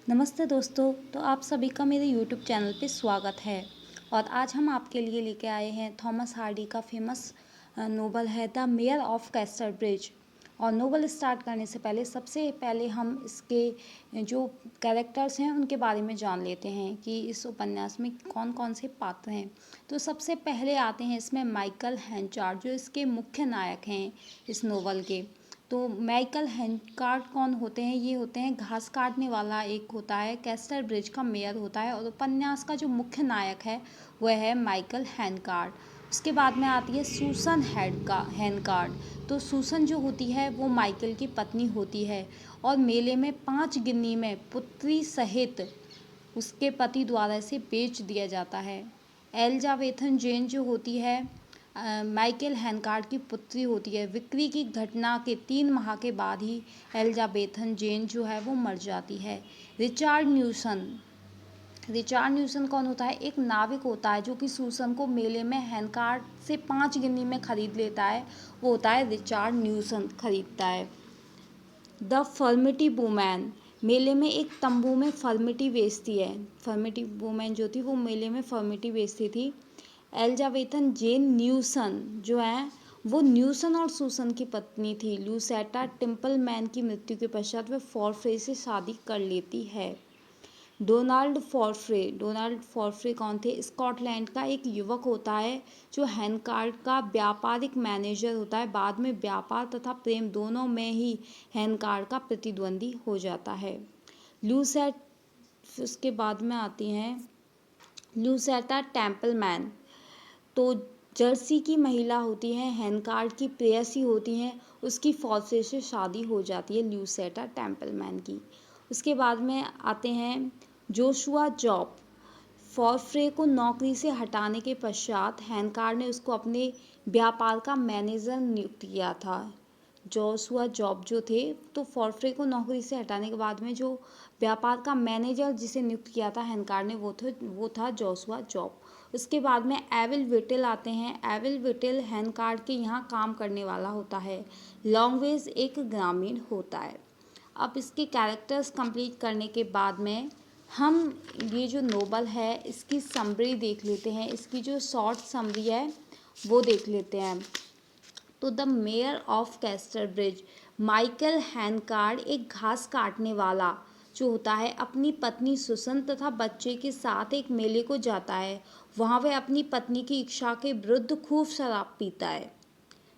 नमस्ते दोस्तों। तो आप सभी का मेरे यूट्यूब चैनल पे स्वागत है। और आज हम आपके लिए लेके आए हैं थॉमस हार्डी का फेमस नोवेल है द मेयर ऑफ कैस्टरब्रिज। और नोवेल स्टार्ट करने से पहले सबसे पहले हम इसके जो कैरेक्टर्स हैं उनके बारे में जान लेते हैं कि इस उपन्यास में कौन कौन से पात्र हैं। तो सबसे पहले आते हैं इसमें माइकल हैंचार्ड, जो इसके मुख्य नायक हैं इस नोवेल के। तो माइकल हैंकार्ड कौन होते हैं? ये होते हैं घास काटने वाला एक होता है, कैस्टरब्रिज का मेयर होता है। और उपन्यास का जो मुख्य नायक है वह है माइकल हैंकार्ड। उसके बाद में आती है सूसन हैंकार्ड। तो सूसन जो होती है वो माइकल की पत्नी होती है और मेले में 5 गिन्नी में पुत्री सहित उसके पति द्वारा इसे बेच दिया जाता है। एलिजाबेथन जेन जो होती है माइकल हैंकार्ड की पुत्री होती है। बिक्री की घटना के 3 माह के बाद ही एलिजाबेथन जेन जो है वो मर जाती है। रिचार्ड न्यूसन कौन होता है? एक नाविक होता है जो कि सूसन को मेले में हैंकार्ड से 5 गिनी में खरीद लेता है। वो होता है रिचार्ड न्यूसन खरीदता है। द फर्मिटी वूमैन मेले में एक तंबू में फर्मिटी बेचती है। फर्मिटी वूमैन जो थी वो मेले में फर्मिटी बेचती थी। एलिजाबेथन जेन न्यूसन जो है वो न्यूसन और सूसन की पत्नी थी। लूसेटा टिम्पलमैन की मृत्यु के पश्चात वह फॉरफ्रे से शादी कर लेती है। डोनाल्ड फॉरफ्रे कौन थे? स्कॉटलैंड का एक युवक होता है जो हैंकार्ड का व्यापारिक मैनेजर होता है। बाद में व्यापार तथा प्रेम दोनों में ही हैंकार्ड का प्रतिद्वंदी हो जाता है। लूसेट उसके बाद में आती हैं लूसेटा टेम्पलमैन। तो जर्सी की महिला होती है, हैंकार्ड की प्रेयसी होती हैं। उसकी फॉरफ्रे से शादी हो जाती है लूसेटा टेम्पलमैन की। उसके बाद में आते हैं जोशुआ जॉब। फॉरफ्रे को नौकरी से हटाने के पश्चात हैंकार्ड ने उसको अपने व्यापार का मैनेजर नियुक्त किया था। जोशुआ जॉब जो थे, तो फॉरफ्रे को नौकरी से हटाने के बाद में जो व्यापार का मैनेजर जिसे नियुक्त किया था हैंकार्ड ने वो था जोशुआ जॉब। उसके बाद में एविल विटेल आते हैं। एविल विटेल हैंकार्ड के यहाँ काम करने वाला होता है। लॉन्गवेज एक ग्रामीण होता है। अब इसके कैरेक्टर्स कंप्लीट करने के बाद में हम ये जो नोवेल है इसकी समरी देख लेते हैं। इसकी जो शॉर्ट समरी है वो देख लेते हैं। तो the mayor of Casterbridge, Michael हैंकार्ड एक घास काटने वाला जो होता है अपनी पत्नी सुसन तथा बच्चे के साथ एक मेले को जाता है। वहाँ वह अपनी पत्नी की इच्छा के विरुद्ध खूब शराब पीता है।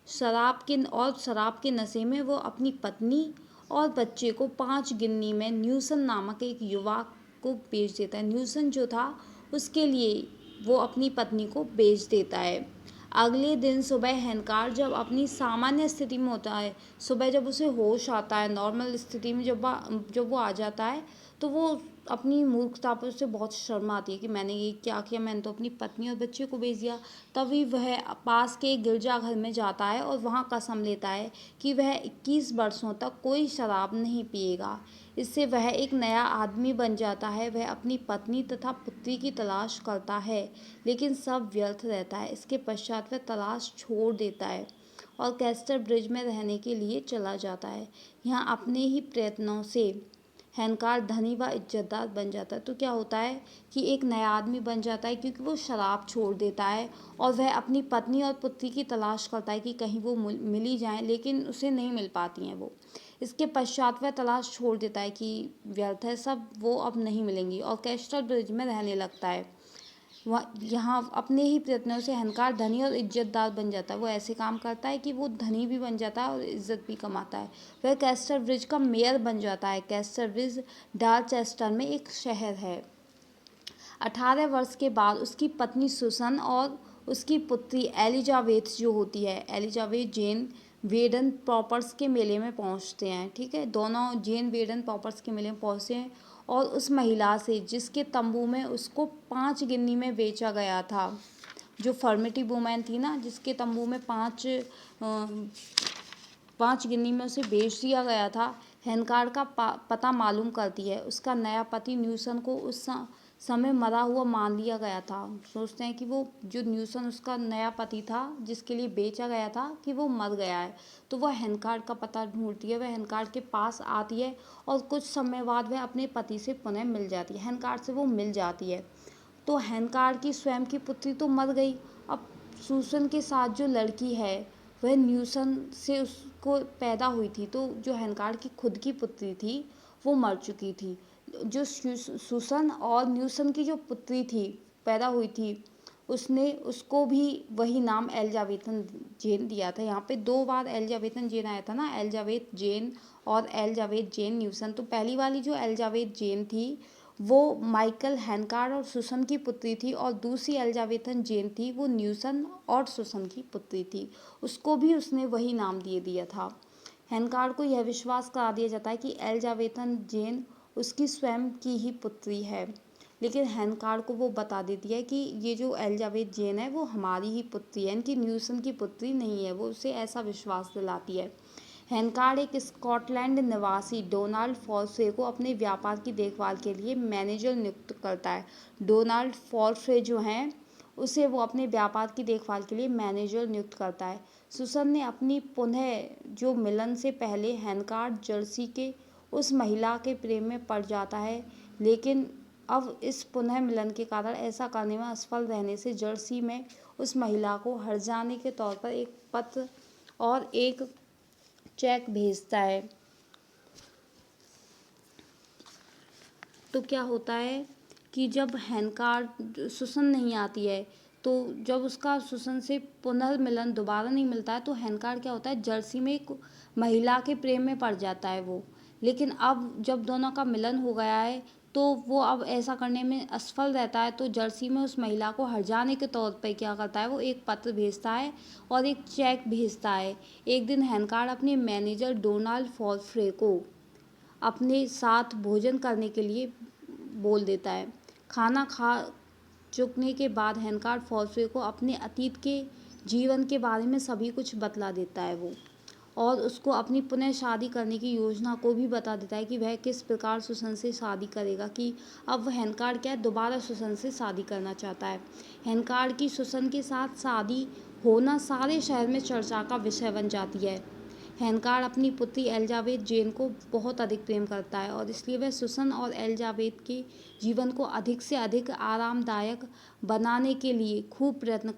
शराब के नशे में वो अपनी पत्नी और बच्चे को 5 गिन्नी में न्यूसन नामक एक युवक को बेच देता है। न्यूसन जो था उसके लिए वो अपनी पत्नी को बेच देता है। अगले दिन सुबह हैंकार्ड जब अपनी सामान्य स्थिति में होता है, सुबह जब उसे होश आता है, नॉर्मल स्थिति में जब वो आ जाता है, तो वो अपनी मूर्खता पर उसे बहुत शर्म आती है कि मैंने ये क्या किया, मैंने तो अपनी पत्नी और बच्चे को बेच दिया। तभी वह पास के गिरजाघर में जाता है और वहाँ कसम लेता है कि वह 21 वर्षों तक कोई शराब नहीं पिएगा। इससे वह एक नया आदमी बन जाता है। वह अपनी पत्नी तथा पुत्री की तलाश करता है, लेकिन सब व्यर्थ रहता है। इसके पश्चात वह तलाश छोड़ देता है और कैस्टरब्रिज में रहने के लिए चला जाता है। यहाँ अपने ही प्रयत्नों से हैंकार्ड धनी व इज्जतदार बन जाता है। तो क्या होता है कि एक नया आदमी बन जाता है क्योंकि वो शराब छोड़ देता है और वह अपनी पत्नी और पुत्री की तलाश करता है कि कहीं वो मिल ही जाएं, लेकिन उसे नहीं मिल पाती हैं वो। इसके पश्चात वह तलाश छोड़ देता है कि व्यर्थ है सब, वो अब नहीं मिलेंगी और कैस्टरब्रिज में रहने लगता है। वह यहाँ अपने ही प्रयत्नों से हैंकार्ड धनी और इज्जतदार बन जाता है। वो ऐसे काम करता है कि वो धनी भी बन जाता है और इज्जत भी कमाता है। वह कैस्टरब्रिज का मेयर बन जाता है। कैस्टरब्रिज डारचेस्टर में एक शहर है। 18 वर्ष के बाद उसकी पत्नी सुसन और उसकी पुत्री एलिजाबेथ जो होती है, एलिजाबेथ जेन वेडन पॉपर्स के मेले में पहुंचते हैं। ठीक है, दोनों जेन वेडन पॉपर्स के मेले में पहुंचते हैं और उस महिला से जिसके तंबू में उसको 5 गिन्नी में बेचा गया था, जो फर्मिटी वूमेन थी ना, जिसके तंबू में 5 गिन्नी में उसे बेच दिया गया था, हैंकार्ड का पता मालूम करती है। उसका नया पति न्यूसन को उस समय मरा हुआ मान लिया गया था। सोचते हैं कि वो जो न्यूसन उसका नया पति था जिसके लिए बेचा गया था कि वो मर गया है। तो वह हेनकार्ड का पता ढूंढती है, वह हेनकार्ड के पास आती है और कुछ समय बाद वह अपने पति से पुनः मिल जाती है, हेनकार्ड से वो मिल जाती है। तो हेनकार्ड की स्वयं की पुत्री तो मर गई। अब सूसन के साथ जो लड़की है वह न्यूसन से उसको पैदा हुई थी, तो जो हेनकार्ड की खुद की पुत्री थी वो मर चुकी थी। जो सूसन और न्यूसन की जो पुत्री थी पैदा हुई थी उसने उसको भी वही नाम एलिजाबेथन जेन दिया था। यहाँ पे 2 बार एलिजाबेथन जेन आया था ना, एलिजाबेथ जेन और एलिजाबेथ जेन न्यूसन। तो पहली वाली जो एलिजाबेथ जेन थी वो माइकल हेनकार्ड और सुसन की पुत्री थी, और दूसरी एलिजाबेथन जेन थी वो न्यूसन और सुसन की पुत्री थी। उसको भी उसने वही नाम दिया था। हेनकार्ड को यह विश्वास करा दिया जाता है कि एलिजाबेथन जेन उसकी स्वयं की ही पुत्री है, लेकिन हेनकार्ड को वो बता देती है कि ये जो एलिजाबेथ जेन है वो हमारी ही पुत्री है, इनकी न्यूसन की पुत्री नहीं है। वो उसे ऐसा विश्वास दिलाती है। हेनकार्ड एक स्कॉटलैंड निवासी डोनाल्ड फॉल्फ्रे को अपने व्यापार की देखभाल के लिए मैनेजर नियुक्त करता है। डोनाल्ड फॉल्फ्रे जो हैं उसे वो अपने व्यापार की देखभाल के लिए मैनेजर नियुक्त करता है। सुसन ने अपनी पुनः जो मिलन से पहले हेनकार्ड जर्सी के उस महिला के प्रेम में पड़ जाता है, लेकिन अब इस पुनः मिलन के कारण ऐसा करने में असफल रहने से जर्सी में उस महिला को हर्जाने के तौर पर एक पत्र और एक चेक भेजता है। तो क्या होता है कि जब हेनकार्ड सुसन नहीं आती है, तो जब उसका सुसन से पुनर्मिलन दोबारा नहीं मिलता है, तो हेनकार्ड क्या होता है जर्सी में एक महिला के प्रेम में पड़ जाता है वो। लेकिन अब जब दोनों का मिलन हो गया है तो वो अब ऐसा करने में असफल रहता है, तो जर्सी में उस महिला को हर्जाने के तौर पे क्या करता है वो एक पत्र भेजता है और एक चेक भेजता है। एक दिन हेनकार्ड अपने मैनेजर डोनाल्ड फॉल्फ्रे को अपने साथ भोजन करने के लिए बोल देता है। खाना खा चुकने के बाद हेनकार्ड फॉल्फ्रे को अपने अतीत के जीवन के बारे में सभी कुछ बतला देता है वो, और उसको अपनी पुनः शादी करने की योजना को भी बता देता है कि वह किस प्रकार सुसन से शादी करेगा, कि अब वह हेनकार्ड क्या है दोबारा सुसन से शादी करना चाहता है। हेनकार्ड की सुसन के साथ शादी होना सारे शहर में चर्चा का विषय बन जाती है। हेनकार्ड अपनी पुत्री एलिजाबेथ जेन को बहुत अधिक प्रेम करता है और इसलिए वह सुसन और एलिजाबेथ के जीवन को अधिक से अधिक आरामदायक बनाने के लिए खूब प्रयत्न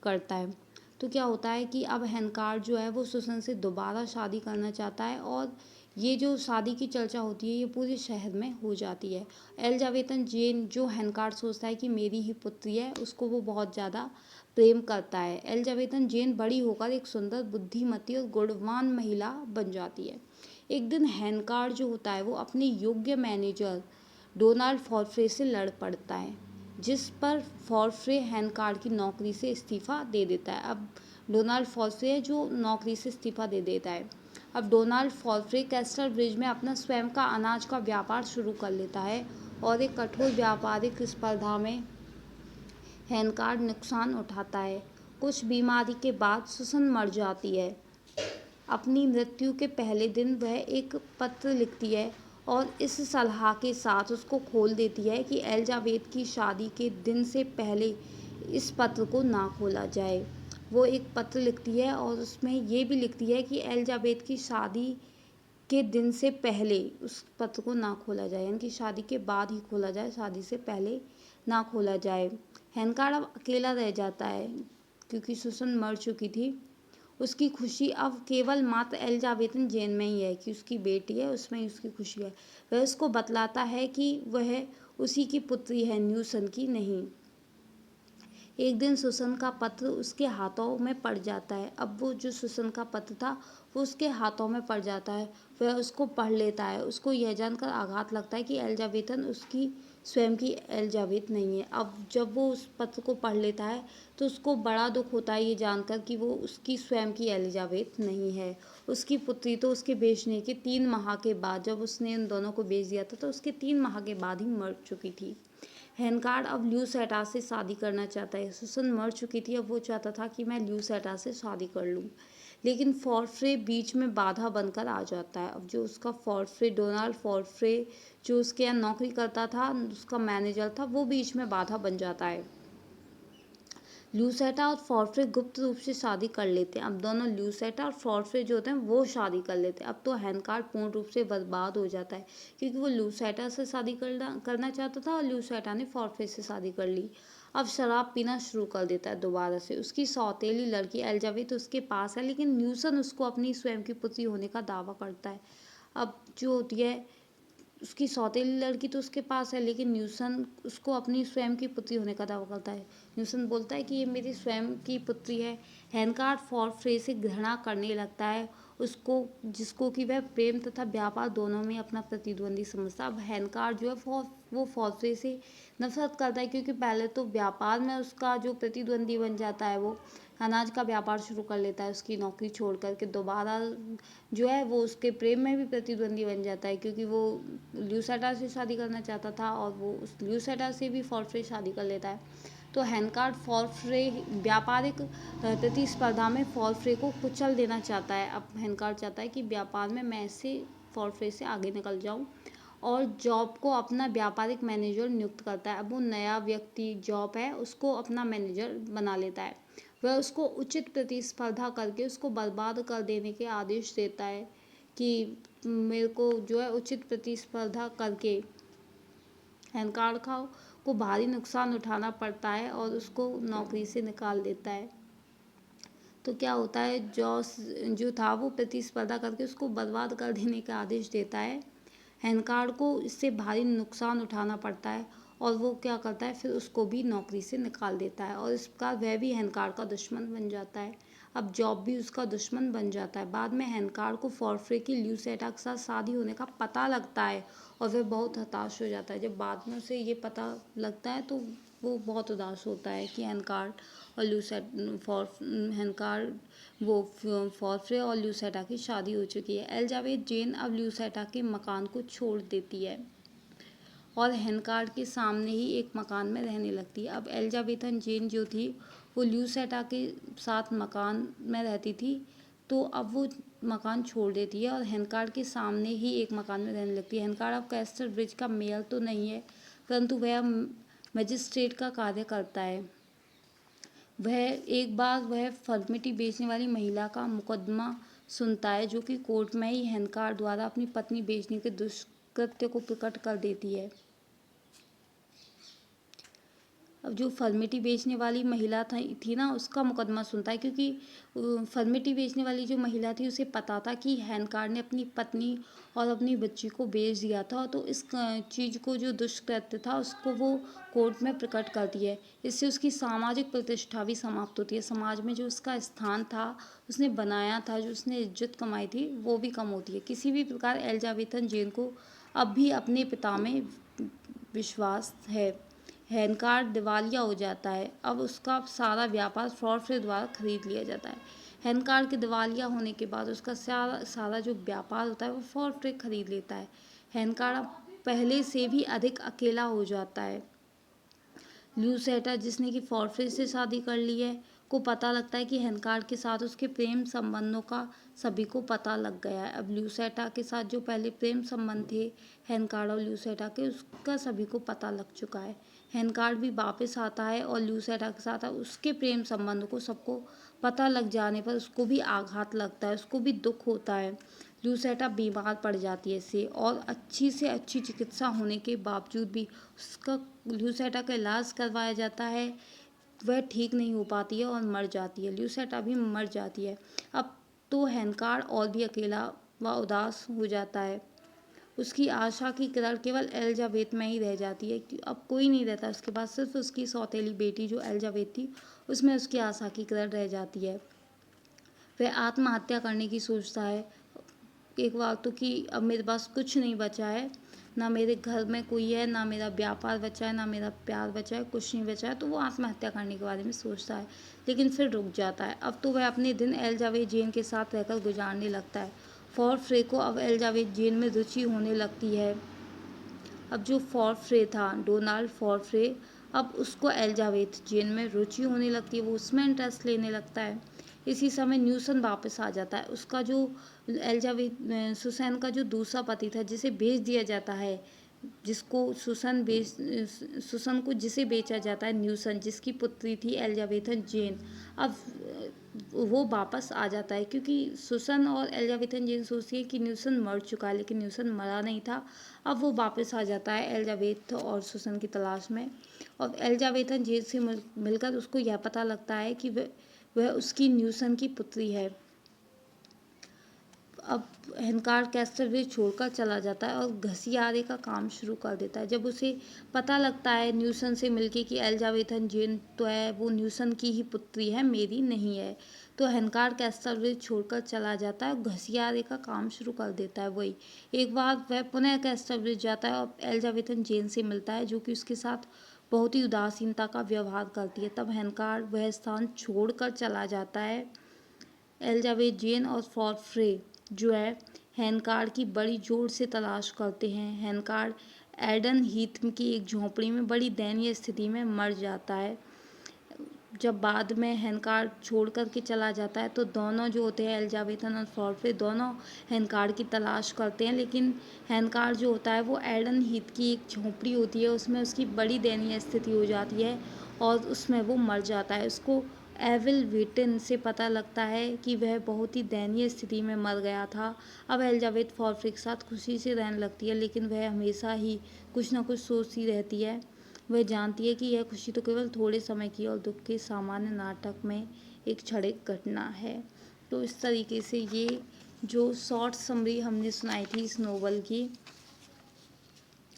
करता है। तो क्या होता है कि अब हेनकार्ड जो है वो सुसन से दोबारा शादी करना चाहता है, और ये जो शादी की चर्चा होती है ये पूरे शहर में हो जाती है। एलिजाबेथन जेन जो हेनकार्ड सोचता है कि मेरी ही पुत्री है, उसको वो बहुत ज़्यादा प्रेम करता है। एलिजाबेथन जेन बड़ी होकर एक सुंदर, बुद्धिमती और गुणवान महिला बन जाती है। एक दिन हेनकार्ड जो होता है वो अपने योग्य मैनेजर डोनाल्ड फॉल्फ्रे से लड़ पड़ता है, जिस पर फॉल्फ्रे हेनकार्ड की नौकरी से इस्तीफ़ा दे देता है। अब डोनाल्ड फॉल्फ्रे है जो नौकरी से इस्तीफ़ा दे देता है। अब डोनाल्ड फॉल्फ्रे कैस्टर ब्रिज में अपना स्वयं का अनाज का व्यापार शुरू कर लेता है, और एक कठोर व्यापारिक स्पर्धा में हेनकार्ड नुकसान उठाता है। कुछ बीमारी के बाद सुसन मर जाती है। अपनी मृत्यु के पहले दिन वह एक पत्र लिखती है और इस सलाह के साथ उसको खोल देती है कि एलिजाबेथ की शादी के दिन से पहले इस पत्र को ना खोला जाए। वो एक पत्र लिखती है और उसमें ये भी लिखती है कि एलिजाबेथ की शादी के दिन से पहले उस पत्र को ना खोला जाए, यानी कि शादी के बाद ही खोला जाए, शादी से पहले ना खोला जाए। हेनकार्ड अब अकेला रह जाता है क्योंकि सुसन मर चुकी थी। उसकी खुशी अब केवल मात्र एलिजाबेथन जेन में ही है कि उसकी बेटी है, उसमें ही उसकी खुशी है। वह उसको बतलाता है कि वह उसी की पुत्री है, न्यूसन की नहीं। एक दिन सुसन का पत्र उसके हाथों में पड़ जाता है। अब वो जो सुसन का पत्र था वो उसके हाथों में पड़ जाता है। वह उसको पढ़ लेता है। उसको यह जानकर आघात लगता है कि एलिजाबेथन उसकी स्वयं की एलिजाबेथ नहीं है। अब जब वो उस पत्र को पढ़ लेता है तो उसको बड़ा दुख होता है ये जानकर कि वो उसकी स्वयं की एलिजाबेथ नहीं है। उसकी पुत्री तो उसके बेचने के 3 माह के बाद, जब उसने उन दोनों को बेच दिया था तो उसके 3 माह के बाद ही मर चुकी थी। हेनकार्ड अब ल्यूसेटा से शादी करना चाहता है। सुसन मर चुकी थी, अब वो चाहता था कि मैं ल्यूसेटा से शादी कर लूँ। लेकिन फॉर्फ्रे बीच में बाधा बनकर आ जाता है। अब जो उसका फॉर्फ्रे, डोनाल्ड फॉर्फ्रे, जो उसके यहाँ नौकरी करता था, उसका मैनेजर था, वो बीच में बाधा बन जाता है। ल्यूसेटा और फॉर्फ्रे गुप्त रूप से शादी कर लेते हैं। अब दोनों ल्यूसेटा और फॉर्फ्रे जो होते हैं वो शादी कर लेते हैं। अब तो हैनकार्ड पूर्ण रूप से बर्बाद हो जाता है, क्योंकि वो ल्यूसेटा से शादी करना चाहता था और ल्यूसेटा ने फॉर्फ्रे से शादी कर ली। अब शराब पीना शुरू कर देता है दोबारा से। उसकी सौतेली लड़की एलिजाबेथ उसके पास है, लेकिन न्यूसन उसको अपनी स्वयं की पुत्री होने का दावा करता है। अब जो होती है उसकी सौतेली लड़की तो उसके पास है, लेकिन न्यूसन उसको अपनी स्वयं की पुत्री होने का दावा करता है। न्यूसन बोलता है कि ये मेरी स्वयं की पुत्री है। हैनकार्ड फॉर्फ्रे से घृणा करने लगता है उसको, जिसको कि वह प्रेम तथा व्यापार दोनों में अपना प्रतिद्वंदी समझता है। अब हैनकार्ड जो है वो फॉर्फ्रे से नफरत करता है, क्योंकि पहले तो व्यापार में उसका जो प्रतिद्वंदी बन जाता है, वो अनाज का व्यापार शुरू कर लेता है उसकी नौकरी छोड़ करके। दोबारा जो है वो उसके प्रेम में भी प्रतिद्वंदी बन जाता है, क्योंकि वो ल्यूसेटा से शादी करना चाहता था और वो उस ल्यूसेटा से भी फॉर्फ्रे शादी कर लेता है। तो हैनकार्ड फॉर्फ्रे व्यापारिक प्रतिस्पर्धा में फॉर्फ्रे को कुचल देना चाहता है। अब हैनकार्ड चाहता है कि व्यापार में मैं ऐसे फॉर्फ्रे से आगे निकल जाऊं, और जॉब को अपना व्यापारिक मैनेजर नियुक्त करता है। अब वो नया व्यक्ति जॉब है उसको अपना मैनेजर बना लेता है। वह उसको उचित प्रतिस्पर्धा करके उसको बर्बाद कर देने के आदेश देता है कि मेरे को जो है उचित प्रतिस्पर्धा करके हैनकार्ड को भारी नुकसान उठाना पड़ता है और उसको नौकरी से निकाल देता है। तो क्या होता है, जॉस जो था वो प्रतिस्पर्धा करके उसको बर्बाद कर देने का आदेश देता है। हैनकार्ड को इससे भारी नुकसान उठाना पड़ता है और वो क्या करता है, फिर उसको भी नौकरी से निकाल देता है और इस प्रकार वह भी हैनकार्ड का दुश्मन बन जाता है। अब जॉब भी उसका दुश्मन बन जाता है। बाद में हैनकार्ड को फॉर्फ्रे की ल्यूसेटा के साथ शादी होने का पता लगता है और वह बहुत हताश हो जाता है। जब बाद में उसे ये पता लगता है तो वो बहुत उदास होता है कि हैनकार्ड और हैनकार्ड वो फॉर्फ्रे और ल्यूसेटा की शादी हो चुकी है। एलिजाबेथ जेन अब ल्यूसेटा के मकान को छोड़ देती है और हैनकार्ड के सामने ही एक मकान में रहने लगती है। अब एलिजाबेथन जेन जो थी वो ल्यूसेटा के साथ मकान में रहती थी, तो अब वो मकान छोड़ देती है और हैनकार्ड के सामने ही एक मकान में रहने लगती है। हैनकार्ड अब कैस्टर ब्रिज का मेयर तो नहीं है, परंतु वह मजिस्ट्रेट का कार्य करता है। वह फर्मेटी बेचने वाली महिला का मुकदमा सुनता है, जो कि कोर्ट में ही हैनकार्ड द्वारा अपनी पत्नी बेचने के दुष्कृत्य को प्रकट कर देती है। अब जो फर्मेटी बेचने वाली महिला थी ना, उसका मुकदमा सुनता है, क्योंकि फर्मेटी बेचने वाली जो महिला थी उसे पता था कि हैनकार्ड ने अपनी पत्नी और अपनी बच्ची को बेच दिया था, तो इस चीज़ को, जो दुष्कृत्य था, उसको वो कोर्ट में प्रकट करती है। इससे उसकी सामाजिक प्रतिष्ठा भी समाप्त होती है। समाज में जो उसका स्थान था, उसने बनाया था, जो उसने इज्जत कमाई थी, वो भी कम होती है। किसी भी प्रकार एलिजाबेथन जेन को अब भी अपने पिता में विश्वास है। हैनकार्ड दिवालिया हो जाता है। अब उसका सारा व्यापार फॉर्फ्रे द्वारा खरीद लिया जाता है। हैनकार्ड के दिवालिया होने के बाद उसका सारा जो व्यापार होता है वो फॉर्फ्रे खरीद लेता है। हैनकार्ड अब पहले से भी अधिक अकेला हो जाता है। ल्यूसेटा, जिसने कि फॉर्फ्रे से शादी कर ली है, को पता लगता है कि हैनकार्ड के साथ उसके प्रेम संबंधों का सभी को पता लग गया है। अब ल्यूसेटा के साथ जो पहले प्रेम संबंध थे हैनकार्ड और ल्यूसेटा के, उसका सभी को पता लग चुका है। हैनकार्ड भी वापस आता है और ल्यूसेटा के साथ उसके प्रेम संबंध को सबको पता लग जाने पर उसको भी आघात लगता है, उसको भी दुख होता है। ल्यूसेटा बीमार पड़ जाती है इससे, और अच्छी से अच्छी चिकित्सा होने के बावजूद भी उसका ल्यूसेटा का इलाज करवाया जाता है, वह ठीक नहीं हो पाती है और मर जाती है। ल्यूसेटा भी मर जाती है। अब तो हैनकार्ड और भी अकेला व उदास हो जाता है। उसकी आशा की किरण केवल एलिजाबेथ में ही रह जाती है कि अब कोई नहीं रहता उसके पास, सिर्फ उसकी सौतेली बेटी जो एलिजाबेथ थी, उसमें उसकी आशा की किरण रह जाती है। वह आत्महत्या करने की सोचता है एक बार तो, कि अब मेरे पास कुछ नहीं बचा है, ना मेरे घर में कोई है, ना मेरा व्यापार बचा है, ना मेरा प्यार बचा है, कुछ नहीं बचा है। तो वो आत्महत्या करने के बारे में सोचता है, लेकिन फिर रुक जाता है। अब तो वह अपने दिन एलिजाबेथ जेन के साथ रहकर गुजारने लगता है। फॉर्फ्रे को अब एलिजाबेथ जेन में रुचि होने लगती है। अब जो फॉर्फ्रे था, डोनाल्ड फॉर्फ्रे, अब उसको एलिजाबेथ जेन में रुचि होने लगती है, वो उसमें इंटरेस्ट लेने लगता है। इसी समय न्यूसन वापस आ जाता है। उसका जो सुसैन का जो दूसरा पति था जिसे बेच दिया जाता है, सुसन को जिसे बेचा जाता है न्यूसन, जिसकी पुत्री थी एलिजाबेथन जेन। अब वो वापस आ जाता है क्योंकि सुसन और एलिजाबेथन जेन सोचती है कि न्यूसन मर चुका है, लेकिन न्यूसन मरा नहीं था। अब वो वापस आ जाता है एलिजाबेथ और सुसन की तलाश में, और एलिजाबेथन जेन से मिलकर उसको यह पता लगता है कि वह उसकी न्यूसन की पुत्री है। अब हेनकार्ड कैस्टरविच छोड़कर चला जाता है और घसियारे का काम शुरू कर देता है। जब उसे पता लगता है न्यूसन से मिलके कि एलिजाबेथन जेन तो है, वो न्यूसन की ही पुत्री है, मेरी नहीं है, तो हेनकार्ड कैस्टरविच छोड़कर चला जाता है और घसियारे का काम शुरू कर देता है। वही एक बार वह पुनः कैस्टरविच जाता है और एलिजाबेथन जेन से मिलता है, जो कि उसके साथ बहुत ही उदासीनता का व्यवहार करती है। तब हेनकार्ड वह स्थान छोड़कर चला जाता है। एलिजाबेथ जेन और फॉरफ्रे जो है हेनकार्ड की बड़ी जोर से तलाश करते हैं। हेनकार्ड एडन हीथ की एक झोंपड़ी में बड़ी दयनीय स्थिति में मर जाता है। जब बाद में हेनकार्ड छोड़ कर के चला जाता है तो दोनों जो होते हैं एलिजाबेथन और फॉरफ्रे दोनों हेनकार्ड की तलाश करते हैं, लेकिन हेनकार्ड जो होता है वो एडन हीथ की एक झोंपड़ी होती है, उसमें उसकी बड़ी दयनीय स्थिति हो जाती है और उसमें वो मर जाता है। उसको एविल वेटिन से पता लगता है कि वह बहुत ही दयनीय स्थिति में मर गया था। अब एलिजाबेथ फॉरफ्रे के साथ खुशी से रहने लगती है, लेकिन वह हमेशा ही कुछ ना कुछ सोचती रहती है। वह जानती है कि यह खुशी तो केवल थोड़े समय की और दुख के सामान्य नाटक में एक क्षणिक घटना है। तो इस तरीके से ये जो शॉर्ट समरी हमने सुनाई थी इस नोवेल की,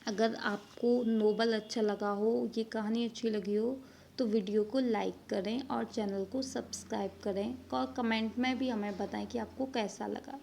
अगर आपको नोवेल अच्छा लगा हो, ये कहानी अच्छी लगी हो, तो वीडियो को लाइक करें और चैनल को सब्सक्राइब करें और कमेंट में भी हमें बताएं कि आपको कैसा लगा।